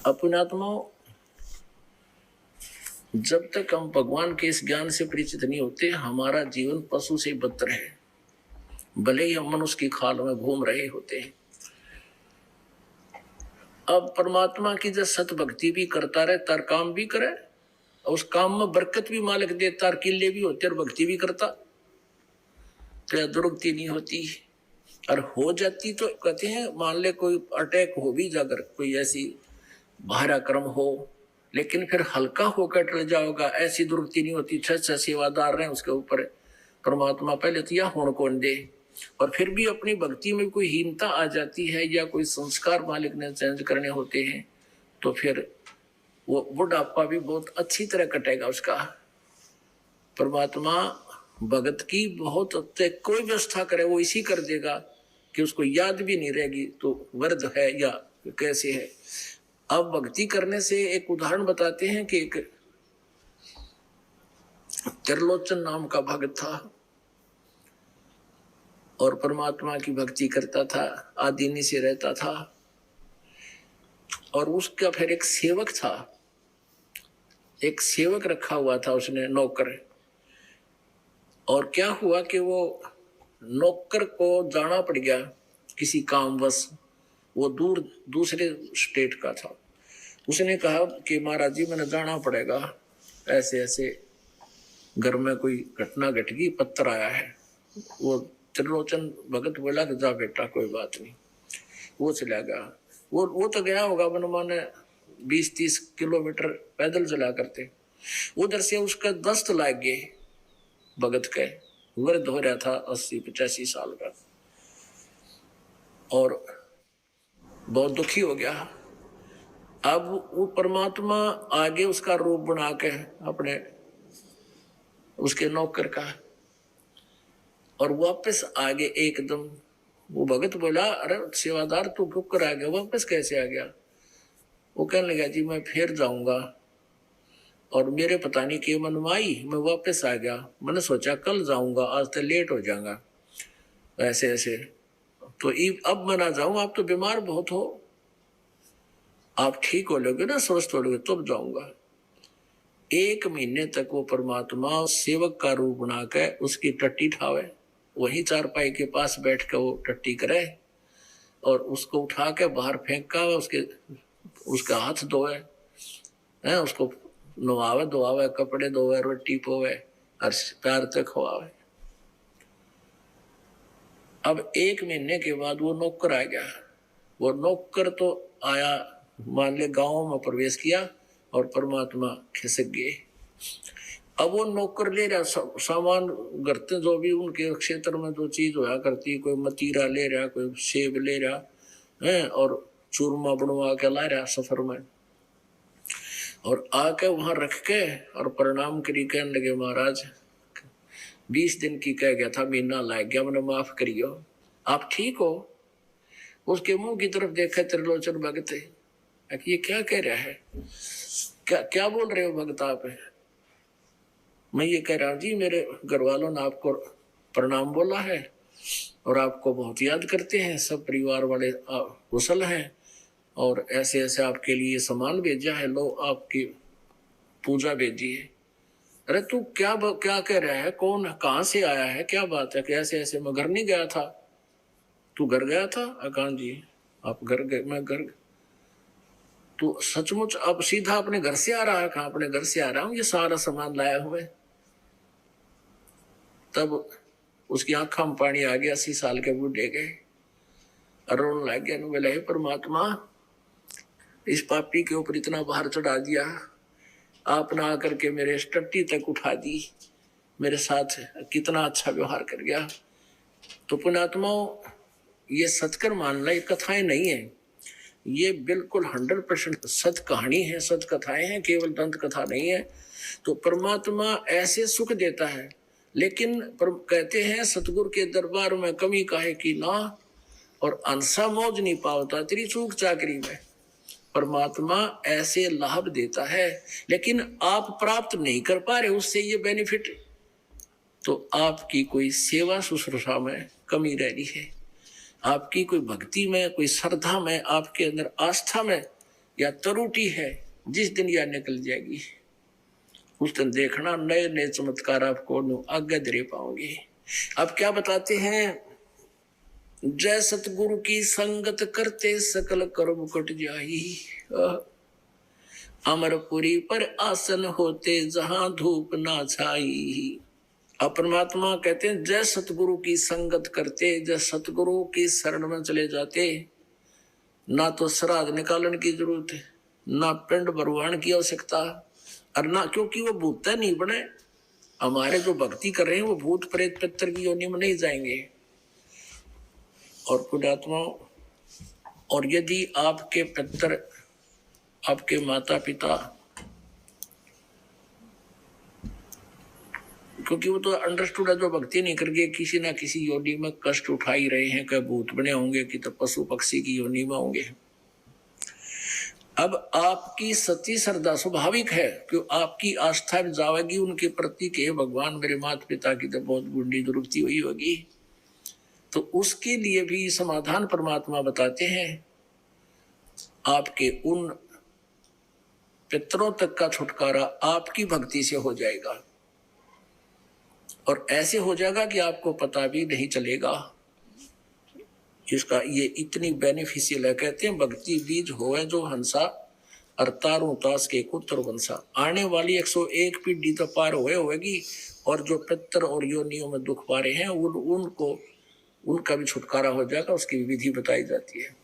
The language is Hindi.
अपनात्माओं, जब तक हम भगवान के इस ज्ञान से परिचित नहीं होते, हमारा जीवन पशु से बदतर है, भले ही हम मनुष्य की खाल में घूम रहे होते हैं। अब परमात्मा की जब सत भक्ति भी करता रहे, तार काम भी करे, और उस काम में बरकत भी मालिक दे, तार किले भी होते और भक्ति भी करता, तो दुर्गति नहीं होती। और हो जाती तो कहते हैं, मान ले कोई अटैक हो भी जाकर, कोई ऐसी भारा कर्म हो, लेकिन फिर हल्का होकर टल जाओगा, ऐसी दुर्गति नहीं होती। छह सेवादार रहे उसके ऊपर परमात्मा पहले तो यह होड़ कौन दे। और फिर भी अपनी भक्ति में कोई हीनता आ जाती है या कोई संस्कार मालिक ने चेंज करने होते हैं, तो फिर वो बुढ़ापा भी बहुत अच्छी तरह कटेगा उसका। परमात्मा भगत की बहुत कोई व्यवस्था करे वो इसी कर देगा कि उसको याद भी नहीं रहेगी तो वर्द है या कैसे है। अब भक्ति करने से एक उदाहरण बताते हैं कि एक त्रिलोचन नाम का भक्त था और परमात्मा की भक्ति करता था, आदिनी से रहता था। और उसका फिर एक सेवक था, एक सेवक रखा हुआ था उसने, नौकर। और क्या हुआ कि वो नौकर को जाना पड़ गया किसी कामवश, वो दूसरे स्टेट का था। उसने कहा कि महाराज जी मैंने जाना पड़ेगा, ऐसे ऐसे घर में कोई घटना घट गई, पत्थर आया है। वो त्रिलोचन भगत बोला कि जा बेटा कोई बात नहीं। वो चला गया। वो तो गया होगा मन माने 20-30 किलोमीटर पैदल चला करते। उधर से उसका दस्त लाग गए भगत के, वृद्ध हो रहा था 80-85 साल का, और बहुत दुखी हो गया। अब वो परमात्मा आगे उसका रूप बना के अपने उसके नौकर का, और वापस आगे एकदम। वो भगत बोला अरे सेवादार तू क्यों कर आ गया, वापस कैसे आ गया? वो कहने लगा जी मैं फिर जाऊंगा, और मेरे पता नहीं के मन में आई, मैं वापस आ गया। मैंने सोचा कल जाऊंगा, आज तो लेट हो जाऊंगा, ऐसे ऐसे। तो अब मैं ना जाऊं, आप तो बीमार बहुत हो, आप ठीक हो लोगे ना, स्वस्थ हो लोगे तब जाऊंगा। 1 महीने तक वो परमात्मा सेवक का रूप बना के उसकी टट्टी ठावे, वही चारपाई के पास बैठ कर वो टट्टी करे, और उसको उठा के बाहर फेंका, उसका हाथ धोए, उसको नवावे धोआवे, कपड़े धोवे, रोटी पोवे और प्यार तक खुआवे। अब 1 महीने के बाद वो नौकर आ गया। वो नौकर तो आया, मान ले गांव में प्रवेश किया और परमात्मा खिसक गए। अब वो नौकर ले रहा सामान, करते जो भी उनके क्षेत्र में जो चीज होया करती, कोई मतीरा ले रहा, कोई सेब ले रहा है, और चूरमा बनवा के ला रहा सफर में, और आके वहां रख के और प्रणाम करी, कहने लगे महाराज 20 दिन की कह गया था, महीना लग गया, मैंने माफ करियो, आप ठीक हो? उसके मुंह की तरफ देखा त्रिलोचन भगत, ये क्या कह रहा है, क्या बोल रहे हो भगत आप? मैं ये कह रहा हूं जी मेरे घर वालों ने आपको प्रणाम बोला है और आपको बहुत याद करते हैं, सब परिवार वाले कुशल हैं, और ऐसे ऐसे आपके लिए सामान भेजा है, लो आपकी पूजा भेजी है। अरे तू क्या कह रहा है, कौन कहाँ से आया है, क्या बात है? कैसे ऐसे? मैं घर नहीं गया था। तू घर गया था? अकान जी आप घर गए? मैं घर। तू सचमुच अब सीधा अपने घर से आ रहा है? कहा अपने घर से आ रहा हूँ, ये सारा सामान लाया हुए। तब उसकी आंखों में पानी आ गया। 80 साल के बूढ़े गए, रोने लग गया। बोले हे परमात्मा, इस पापी के ऊपर इतना भार चढ़ा दिया, आपने आकर के मेरे टट्टी तक उठा दी, मेरे साथ कितना अच्छा व्यवहार कर गया। तो पुण्यात्माओं, ये सत्कर मानना ये कथाएं नहीं है, ये बिल्कुल 100% सत कहानी है, सत कथाएं हैं, केवल दंत कथा नहीं है। तो परमात्मा ऐसे सुख देता है, लेकिन कहते हैं सतगुरु के दरबार में कमी काहे की ना, और अंसा मौज नहीं पावता तेरी चूक चाकरी में। परमात्मा ऐसे लाभ देता है, लेकिन आप प्राप्त नहीं कर पा रहे उससे ये बेनिफिट, तो आपकी कोई सेवा शुश्रूषा में कमी रह रही है, आपकी कोई भक्ति में, कोई श्रद्धा में, आपके अंदर आस्था में या तरुटी है, जिस दिन यह निकल जाएगी उस दिन देखना नए नए चमत्कार आपको आगे दे पाओगे। अब क्या बताते हैं, जय सतगुरु की संगत करते सकल कर्म कट जाई, अमरपुरी पर आसन होते जहां धूप ना छाई। अब परमात्मा कहते हैं जय सतगुरु की संगत करते, जय सतगुरु की शरण में चले जाते, ना तो श्राद्ध निकालने की जरूरत है, ना पिंड भरवान की आवश्यकता, और ना, क्योंकि वो भूत नहीं बने। हमारे जो भक्ति कर रहे हैं वो भूत प्रेत पितर की योनि में नहीं जाएंगे। और पुण्यात्मा, और यदि आपके पितर, आपके माता पिता, क्योंकि वो तो अंडरस्टूड है, जो भक्ति नहीं करके किसी ना किसी योनि में कष्ट उठा ही रहे हैं, कि भूत बने होंगे कि तो पशु पक्षी की योनि में होंगे। अब आपकी सच्ची श्रद्धा स्वाभाविक है कि आपकी आस्था जावेगी उनके प्रति के भगवान मेरे माता पिता की तो बहुत गुंडी दुरुक्ति हुई होगी, तो उसके लिए भी समाधान परमात्मा बताते हैं। आपके उन पितरों तक का छुटकारा आपकी भक्ति से हो जाएगा, और ऐसे हो जाएगा कि आपको पता भी नहीं चलेगा। इसका ये इतनी बेनिफिशियल है। कहते हैं भक्ति बीज होए जो हंसा, अरतारों तास के कुत्र वंशा। आने वाली 101 पीढ़ी तो पार होएगी, और जो पितर और योनियों में दुख पा रहे हैं उनको उनका भी छुटकारा हो जाएगा। उसकी विधि बताई जाती है।